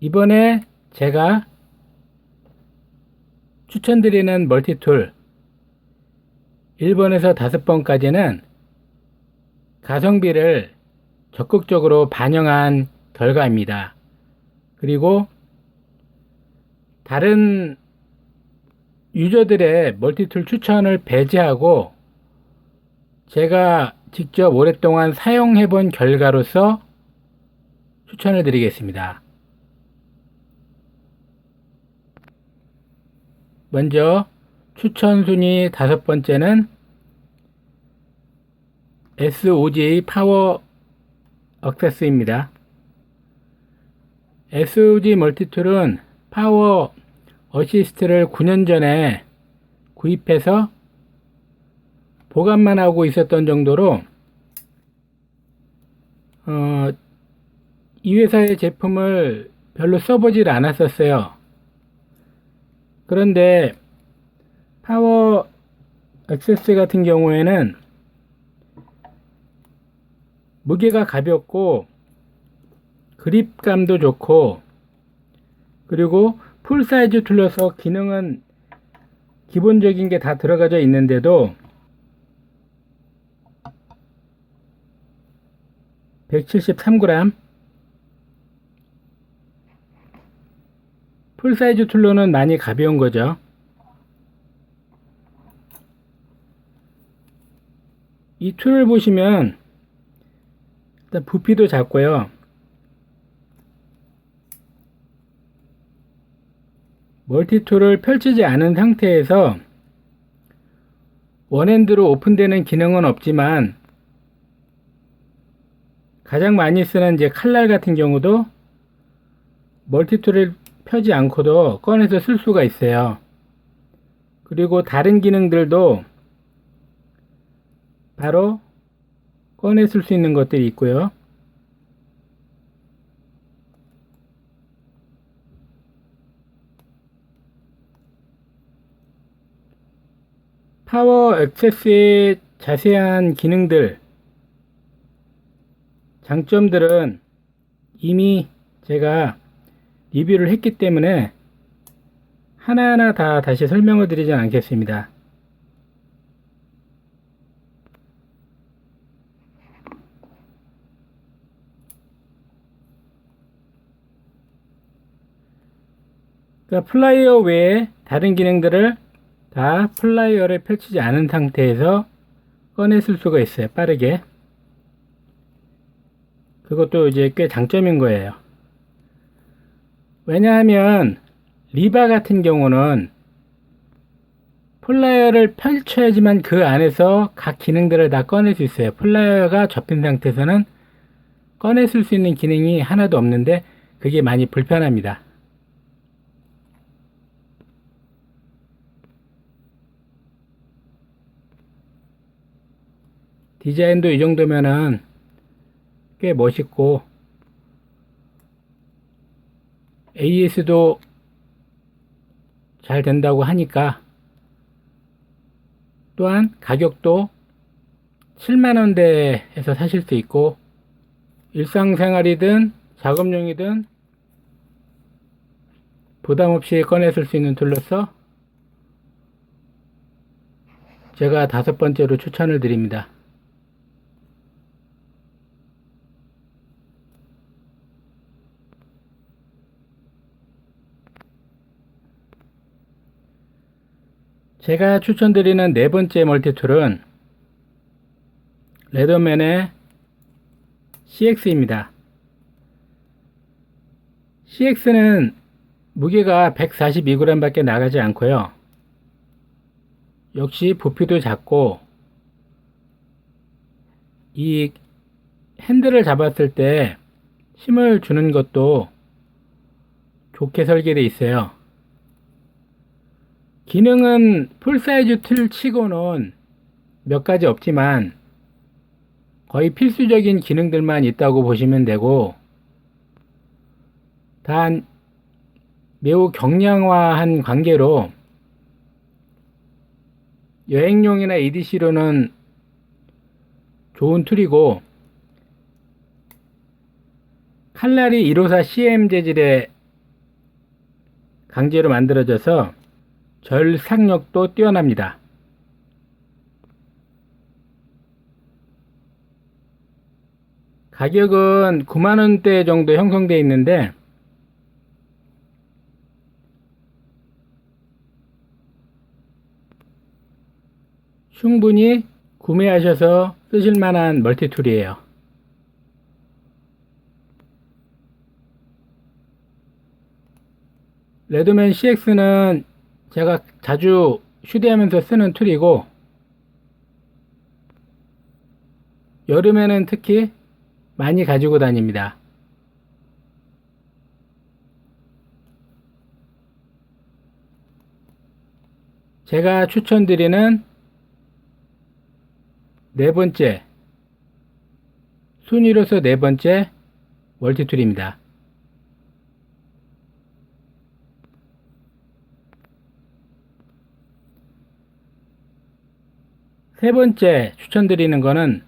이번에 제가 추천드리는 멀티툴 1번에서 5번까지는 가성비를 적극적으로 반영한 결과입니다. 그리고 다른 유저들의 멀티툴 추천을 배제하고 제가 직접 오랫동안 사용해 본 결과로서 추천을 드리겠습니다. 먼저 추천 순위 5번째는 SOG 파워 액세스입니다. SOG 멀티툴은 파워 어시스트를 9년 전에 구입해서 보관만 하고 있었던 정도로 이 회사의 제품을 별로 써보질 않았었어요. 그런데 파워 액세스 같은 경우에는 무게가 가볍고 그립감도 좋고, 그리고 풀사이즈 툴러서 기능은 기본적인 게 다 들어가져 있는데도 173g, 풀사이즈 툴러는 많이 가벼운 거죠. 이 툴을 보시면 일단 부피도 작고요. 멀티툴을 펼치지 않은 상태에서 원핸드로 오픈되는 기능은 없지만 가장 많이 쓰는 이제 칼날 같은 경우도 멀티툴을 펴지 않고도 꺼내서 쓸 수가 있어요. 그리고 다른 기능들도 바로 꺼내 쓸 수 있는 것들이 있고요. 파워 액세스의 자세한 기능들, 장점들은 이미 제가 리뷰를 했기 때문에 하나하나 다 다시 설명을 드리지 않겠습니다. 그러니까 플라이어 외에 다른 기능들을 다 플라이어를 펼치지 않은 상태에서 꺼내 쓸 수가 있어요. 빠르게. 그것도 이제 꽤 장점인 거예요. 왜냐하면 리바 같은 경우는 플라이어를 펼쳐야지만 그 안에서 각 기능들을 다 꺼낼 수 있어요. 플라이어가 접힌 상태에서는 꺼내 쓸 수 있는 기능이 하나도 없는데 그게 많이 불편합니다. 디자인도 이 정도면은 꽤 멋있고, AS도 잘 된다고 하니까, 또한 가격도 7만원대에서 사실 수 있고, 일상생활이든 작업용이든 부담없이 꺼내 쓸 수 있는 툴로서 제가 5번째로 추천을 드립니다. 제가 추천드리는 4번째 멀티툴은 레더맨의 CX입니다. CX는 무게가 142g 밖에 나가지 않고요. 역시 부피도 작고, 이 핸들을 잡았을 때 힘을 주는 것도 좋게 설계되어 있어요. 기능은 풀사이즈 툴 치고는 몇 가지 없지만 거의 필수적인 기능들만 있다고 보시면 되고, 단 매우 경량화한 관계로 여행용이나 EDC로는 좋은 툴이고, 칼날이 154 CM 재질의 강제로 만들어져서 절삭력도 뛰어납니다. 가격은 9만원대 정도 형성되어 있는데 충분히 구매하셔서 쓰실 만한 멀티툴이에요. 레드맨 CX는 제가 자주 휴대하면서 쓰는 툴이고 여름에는 특히 많이 가지고 다닙니다. 제가 추천드리는 네 번째, 순위로서 네 번째 멀티툴입니다. 세 번째 추천드리는 거는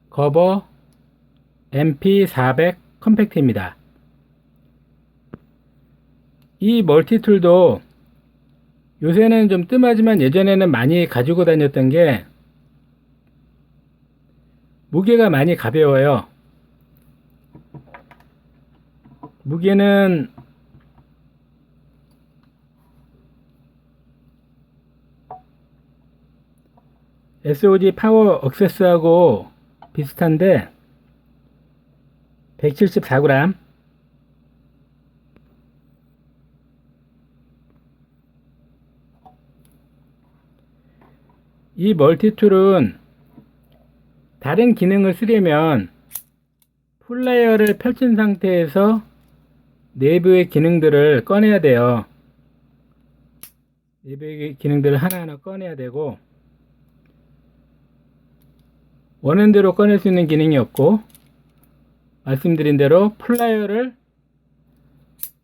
거버 MP400 컴팩트입니다. 이 멀티툴도 요새는 좀 뜸하지만 예전에는 많이 가지고 다녔던 게 무게가 많이 가벼워요. 무게는 SOG 파워 억세스하고 비슷한데 174g. 이 멀티툴은 다른 기능을 쓰려면 플레이어를 펼친 상태에서 내부의 기능들을 꺼내야 돼요. 내부의 기능들을 하나하나 꺼내야 되고 원하는 대로 꺼낼 수 있는 기능이 없고 말씀드린 대로 플라이어를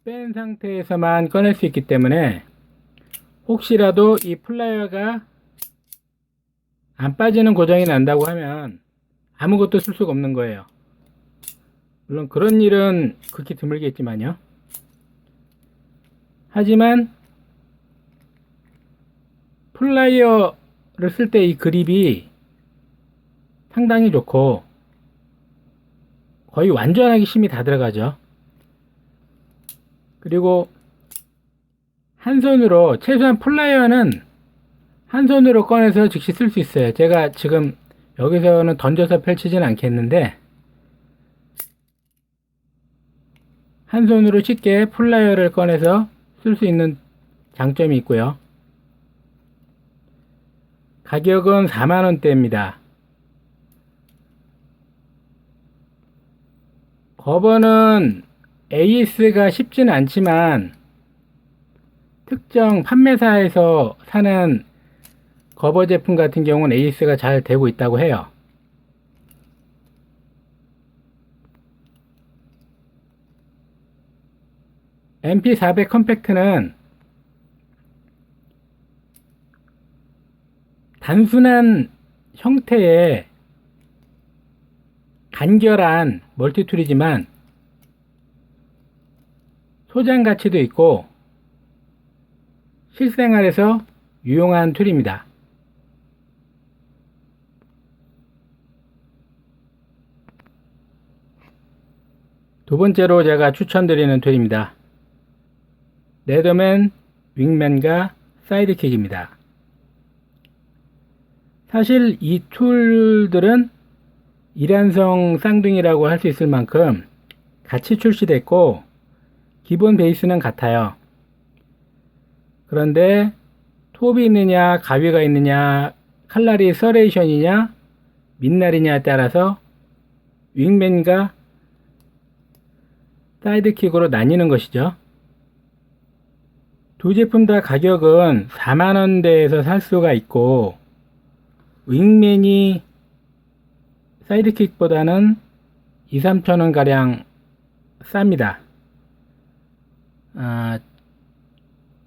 뺀 상태에서만 꺼낼 수 있기 때문에 혹시라도 이 플라이어가 안 빠지는 고장이 난다고 하면 아무것도 쓸 수가 없는 거예요. 물론 그런 일은 극히 드물겠지만요. 하지만 플라이어를 쓸 때 이 그립이 상당히 좋고 거의 완전하게 힘이 다 들어가죠. 그리고 한 손으로 최소한 플라이어는 한 손으로 꺼내서 즉시 쓸 수 있어요. 제가 지금 여기서는 던져서 펼치진 않겠는데 한 손으로 쉽게 플라이어를 꺼내서 쓸 수 있는 장점이 있고요. 가격은 4만원대입니다. 거버는 AS가 쉽지는 않지만 특정 판매사에서 사는 거버 제품 같은 경우는 AS가 잘 되고 있다고 해요. MP400 컴팩트는 단순한 형태의 간결한 멀티툴이지만 소장 가치도 있고 실생활에서 유용한 툴입니다. 두 번째로 제가 추천드리는 툴입니다. 레더맨 윙맨과 사이드킥입니다. 사실 이 툴들은 일란성 쌍둥이라고 할 수 있을 만큼 같이 출시됐고 기본 베이스는 같아요. 그런데 톱이 있느냐 가위가 있느냐 칼날이 서레이션이냐 민날이냐에 따라서 윙맨과 사이드킥으로 나뉘는 것이죠. 두 제품 다 가격은 4만원대에서 살 수가 있고 윙맨이 사이드킥보다는 2~3천원 가량 쌉니다.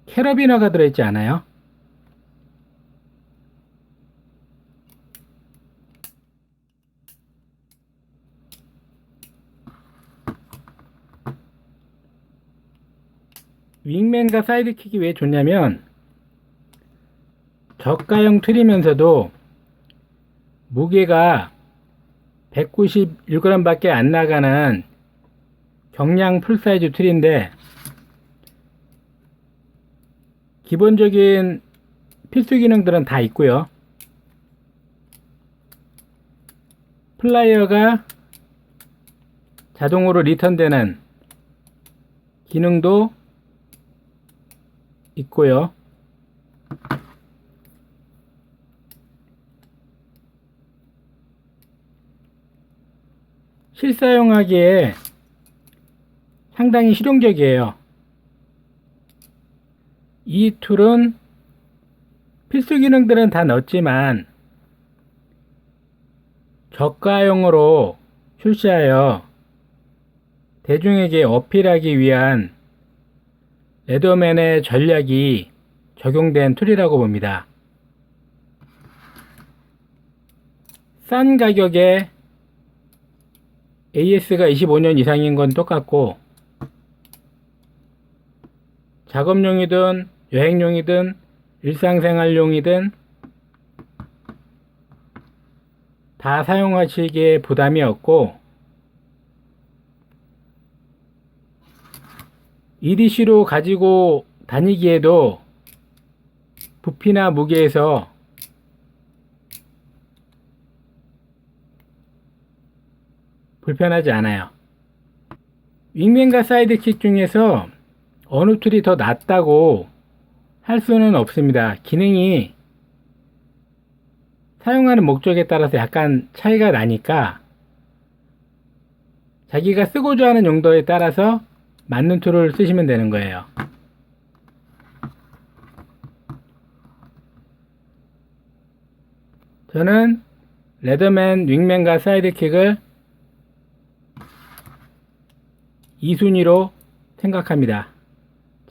캐러비너가 들어있지 않아요? 윙맨과 사이드킥이 왜 좋냐면 저가형 툴이면서도 무게가 191g 밖에 안 나가는 경량 풀사이즈 툴인데 기본적인 필수 기능들은 다 있고요. 플라이어가 자동으로 리턴되는 기능도 있고요. 실사용하기에 상당히 실용적이에요. 이 툴은 필수 기능들은 다 넣었지만 저가용으로 출시하여 대중에게 어필하기 위한 레더맨의 전략이 적용된 툴이라고 봅니다. 싼 가격에 AS가 25년 이상인 건 똑같고 작업용이든 여행용이든 일상생활용이든 다 사용하시기에 부담이 없고 EDC로 가지고 다니기에도 부피나 무게에서 불편하지 않아요. 윙맨과 사이드킥 중에서 어느 툴이 더 낫다고 할 수는 없습니다. 기능이 사용하는 목적에 따라서 약간 차이가 나니까 자기가 쓰고자 하는 용도에 따라서 맞는 툴을 쓰시면 되는 거예요. 저는 레더맨, 윙맨과 사이드킥을 2순위로 생각합니다.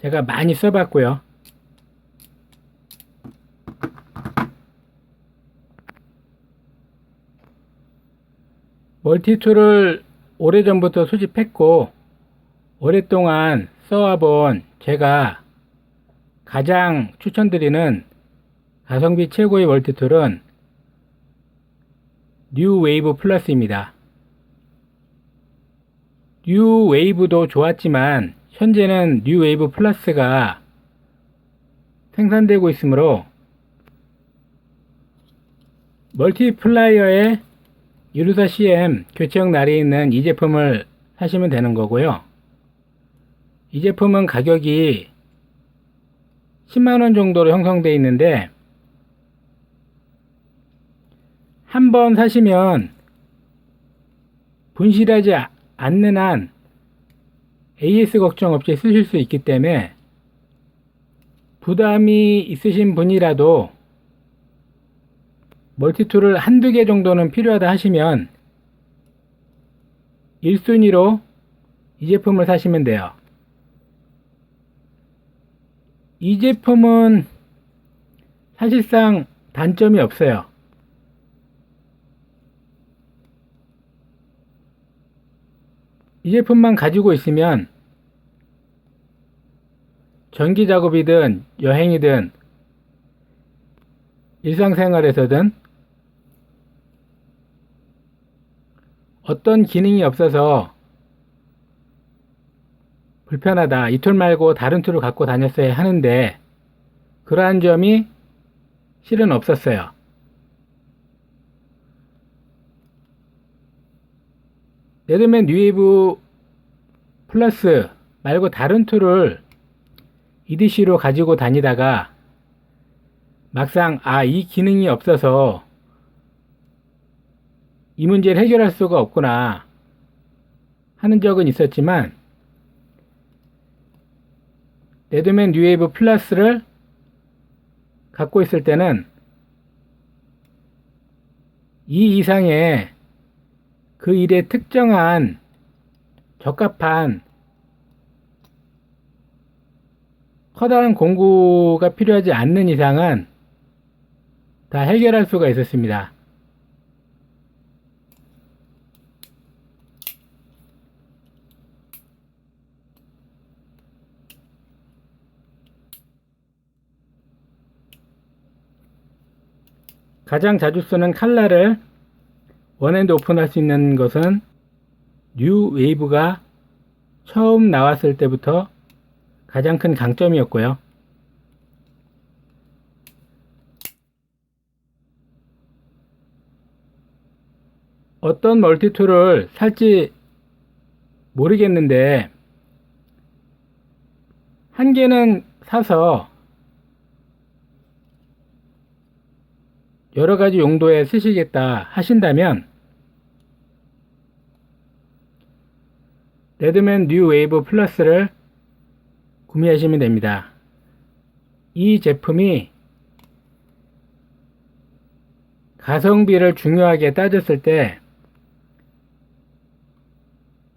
제가 많이 써봤고요. 멀티툴을 오래전부터 수집했고 오랫동안 써와본 제가 가장 추천드리는 가성비 최고의 멀티툴은 뉴 웨이브 플러스입니다. 뉴 웨이브도 좋았지만 현재는 뉴 웨이브 플러스가 생산되고 있으므로 멀티플라이어에 유루사 CM 교체형 날이 있는 이 제품을 사시면 되는 거고요. 이 제품은 가격이 10만원 정도로 형성되어 있는데 한 번 사시면 분실하지 않는 한 AS 걱정 없이 쓰실 수 있기 때문에 부담이 있으신 분이라도 멀티툴을 한두 개 정도는 필요하다 하시면 1순위로 이 제품을 사시면 돼요. 이 제품은 사실상 단점이 없어요. 이 제품만 가지고 있으면 전기 작업이든 여행이든 일상생활에서든 어떤 기능이 없어서 불편하다, 이 툴 말고 다른 툴을 갖고 다녔어야 하는데 그러한 점이 실은 없었어요. 레더맨 뉴웨이브 플러스 말고 다른 툴을 EDC로 가지고 다니다가 막상 이 기능이 없어서 이 문제를 해결할 수가 없구나 하는 적은 있었지만 레더맨 뉴웨이브 플러스를 갖고 있을 때는 이 이상의 그 일에 특정한 적합한 커다란 공구가 필요하지 않는 이상은 다 해결할 수가 있었습니다. 가장 자주 쓰는 칼라를 원핸드 오픈할 수 있는 것은 뉴 웨이브가 처음 나왔을 때부터 가장 큰 강점이었고요. 어떤 멀티툴을 살지 모르겠는데 한 개는 사서 여러 가지 용도에 쓰시겠다 하신다면 레드맨 뉴 웨이브 플러스를 구매하시면 됩니다. 이 제품이 가성비를 중요하게 따졌을 때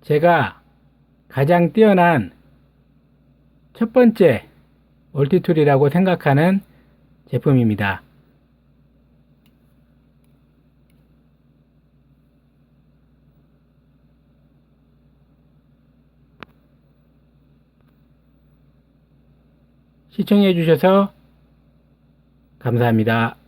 제가 가장 뛰어난 첫 번째 멀티툴이라고 생각하는 제품입니다. 시청해 주셔서 감사합니다.